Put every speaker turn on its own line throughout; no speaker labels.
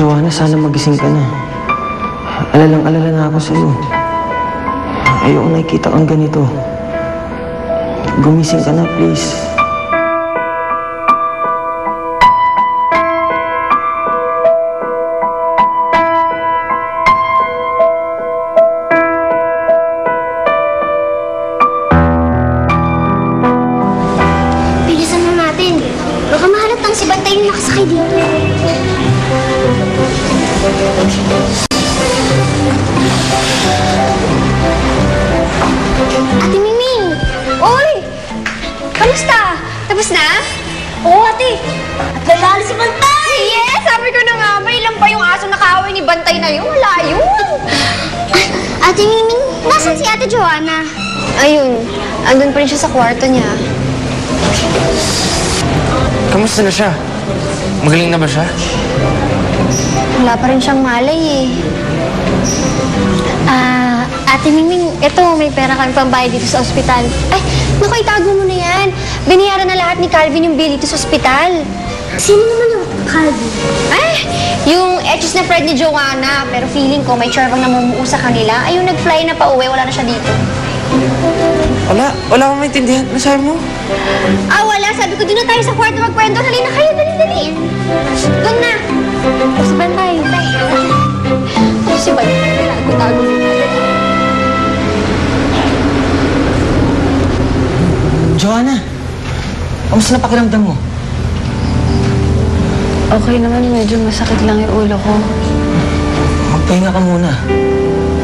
Joanna, sana magising ka na. Alalang-alala na ako sa'yo. Ayoko nakikita kang ganito. Gumising ka na, please.
Bilisan na natin. Baka mahalatang si Bantay yung nakasakay dito. Ate Miming! Uy! Kamusta? Tapos na? Oo, ate. At lalalo si Bantay! Yes! Sabi ko na nga, may ilang pa yung aso na kaaway ni Bantay na yun. Wala yun! Ate Miming, nasan si Ate Joanna?
Ayun, andun pa rin siya sa kwarto niya.
Kamusta na siya? Magaling na ba siya?
Wala pa rin siyang malay eh.
Ate Miming, eto, may pera kami pambayad dito sa ospital.
Ay, naku, itago mo na yan. Binayaran na lahat ni Calvin yung bill dito sa ospital.
Sino naman yung Calvin?
Yung etchos na friend ni Joanna, pero feeling ko may charmang namumuo sa kanila. Ay, yung nag-fly na pa uwi, wala na siya dito.
Wala akong maintindihan. Ano sabi mo?
Wala. Sabi ko, doon na tayo sa kwarto magkwento. Halina na kayo, dali-dali. Doon na. O, si Bantay. O, si Bantay. Tago-tago mo.
Joanna! Kamusta na pakiramdam mo?
Okay naman, medyo masakit lang yung ulo ko.
Magpahinga ka muna.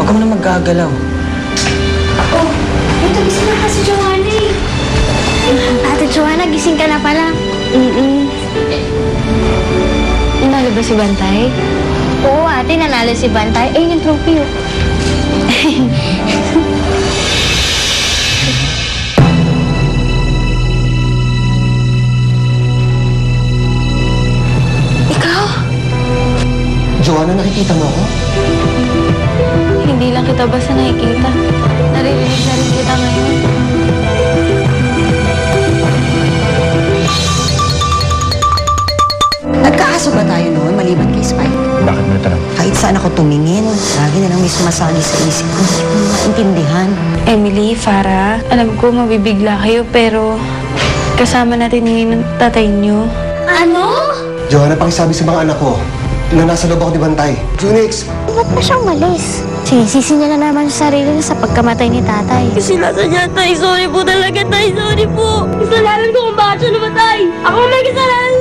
Huwag ka muna maggagalaw.
Oh, ito, gising na kasi Joanna eh. Ate Joanna, gising ka na pala.
Nanalo ba si Bantay?
Oo, ate, nanalo si Bantay. Ayun yung trophy oh.
Joanna, nakikita mo ako?
Hindi lang kita basta nakikita. Naririnig na rin kita ngayon.
Nagkakaso ba tayo noon maliban kay Spike?
Bakit mo natanong?
Kahit saan ako tumingin, lagi na lang may sumasali sa isip ko. Hindi ko maintindihan.
Emily, Farah, alam ko mabibigla kayo pero kasama natin ngayon ng tatay niyo.
Ano?
Joanna, pakisabi sa mga anak ko na nasa loob ako ni Bantay. Junix!
Ba't na siyang malis? Sinisisi niya na naman sa sarili niya sa pagkamatay ni tatay.
Kasi nasa niya, tay. Sorry po talaga, tay. Sorry po. Kasalanan ko kung bakit siya namatay. Ako may kasalanan